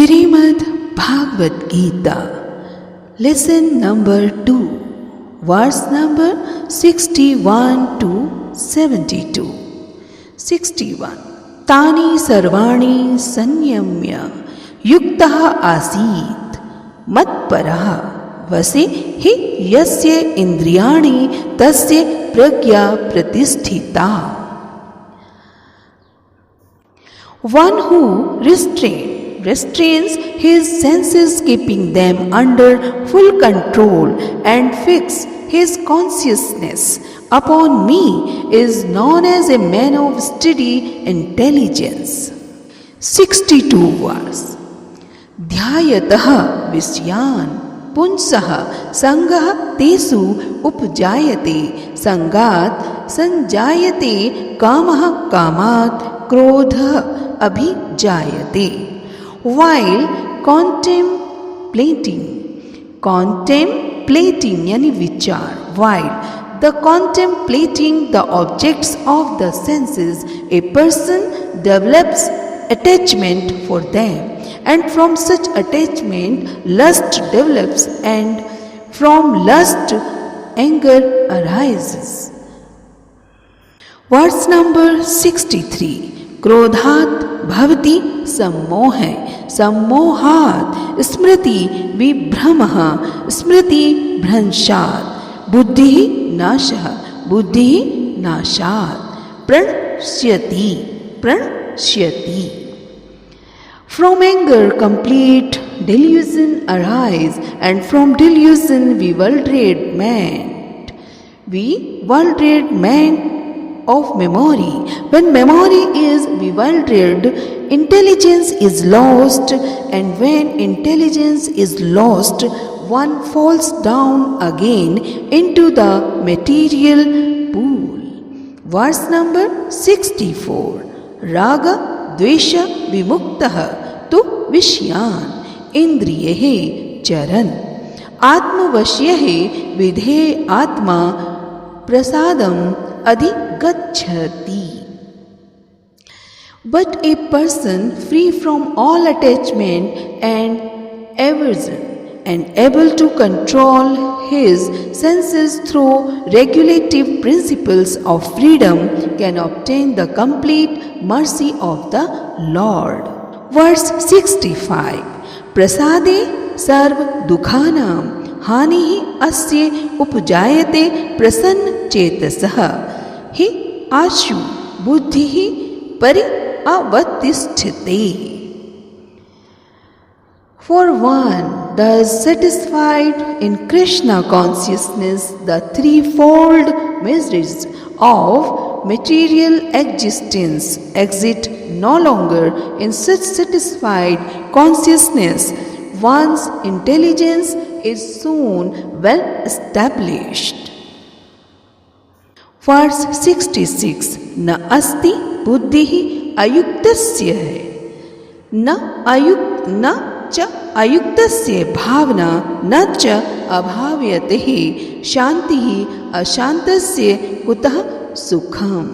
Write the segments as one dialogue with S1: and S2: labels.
S1: Srimad Bhagavad Gita, lesson number 2, verse number 61 to 72. 61. Tani sarvani sanyamya yuktah asit matparah vase hi yasya indriyani tasya pragya pratisthita. One who restrains his senses, keeping them under full control, and fix his consciousness upon me, is known as a man of steady intelligence. 62 verse. Dhyayatah visyan punsah sangah tesu upjayate sangat sanjayate kamah kamat krodha abhijayate. While contemplating yani vichar, while contemplating the objects of the senses, a person develops attachment for them, and from such attachment lust develops, and from lust anger arises. Verse number 63. Krodhat bhavati sammoha sammohat smriti vibhramaha smriti bhranshat buddhi nashat pranashyati. From anger complete delusion arise, and from delusion bewildered man of memory. When memory is bewildered, intelligence is lost, and when intelligence is lost, one falls down again into the material pool. Verse number 64. Raga dvesha vimuktah tu vishyan indriyehe charan atmavashyehe vidhe atma prasadam adhigacchati. But a person free from all attachment and aversion, and able to control his senses through regulative principles of freedom, can obtain the complete mercy of the Lord. Verse 65. Prasade sarv dukhanam hanihi asya upjayate prasanna chetasah hi ashu buddhihi pari avatisthite. For one thus satisfied in Krishna consciousness, the threefold miseries of material existence exist no longer. In such satisfied consciousness, one's intelligence is soon well established. Verse 66. Na asti buddhihi ayuktasya na च अयुक्तस्य भावना न च अभावयते शांतिः अशांतस्य कुतः सुखम्.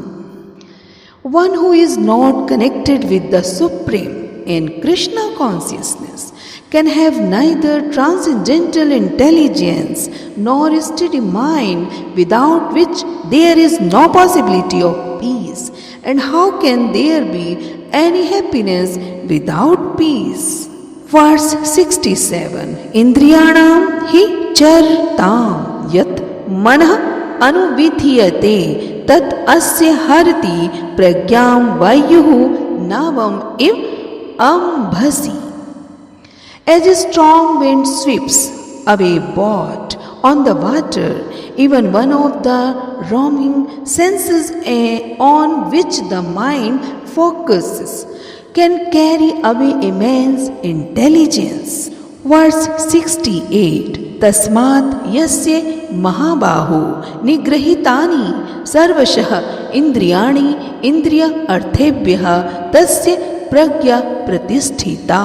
S1: One who is not connected with the Supreme in Krishna consciousness can have neither transcendental intelligence nor a steady mind, without which there is no possibility of peace. And how can there be any happiness without peace? Verse 67. Indriyanam hi chartam yat manah anuvidhyate tat asya harati pragyam vayuhu navam iv ambhasi. As a strong wind sweeps away boat on the water, even one of the roaming senses on which the mind focuses can carry away immense intelligence. Verse 68. Tasmat yasya mahabahu nigrahitani sarvashah indriyani indriya arthebhyah tasya pragya pratisthita.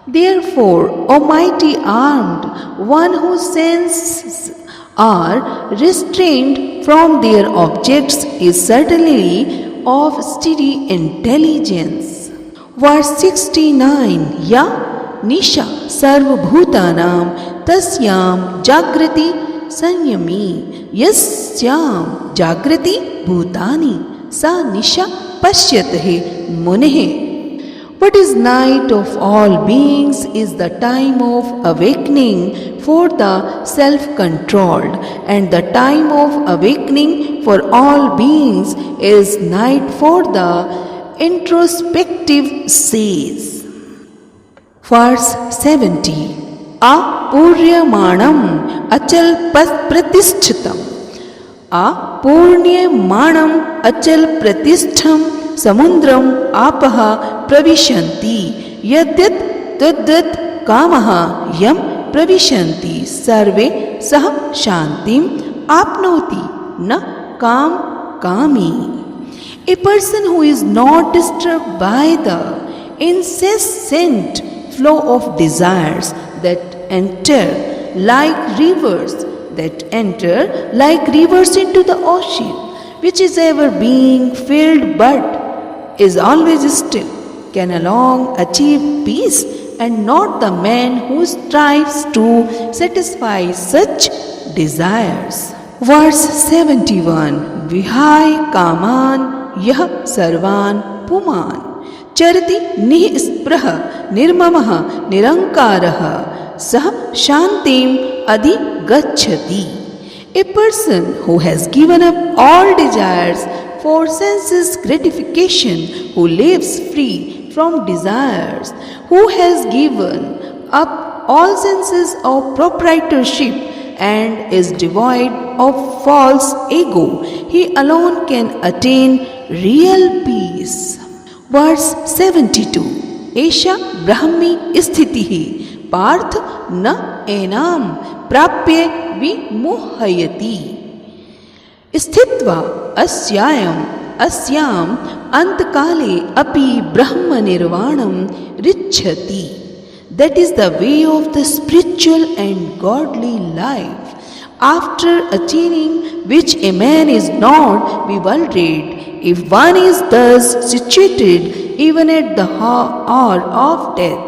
S1: Therefore, O mighty armed, one whose senses are restrained from their objects is certainly of steady intelligence. Verse 69. Ya nisha sarvabhutanam tasyam jagrati sanyami yasyam jagrati bhutani sa nisha pashyatahe munehe. What is night of all beings is the time of awakening for the self-controlled, and the time of awakening for all beings is night for the introspective sage. Verse 70. Apuryamanam achal pratishthitam. Apuryamanam achal pratistham samundram apaha pravishanti yadyat tadyat kamaha yam pravishanti sarve sah shantim apnoti na kam kami. A person who is not disturbed by the incessant flow of desires that enter like rivers into the ocean, which is ever being filled but is always still, can alone achieve peace, and not the man who strives to satisfy such desires. Verse 71. Vihai kaman yah sarvan puman charati nispraha nirmamaha nirankaraha sah shantim adhigacchati. A person who has given up all desires for senses gratification, who lives free from desires, who has given up all senses of proprietorship and is devoid of false ego, he alone can attain real peace. Verse 72. Esha Brahmi Sthitihi Parth na enam prapye vimuhayati. Sthitva asyam antkale api brahma nirvanam richati. That is the way of the spiritual and godly life, after attaining which a man is not bewildered. If one is thus situated, even at the hour of death,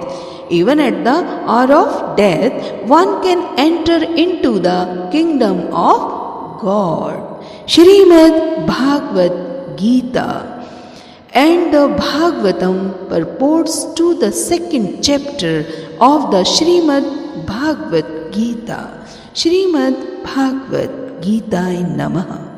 S1: one can enter into the kingdom of God. Srimad Bhagavad Gita. And the Bhagavatam purports to the second chapter of the Srimad Bhagavad Gita. Srimad Bhagavad Gita Namaha.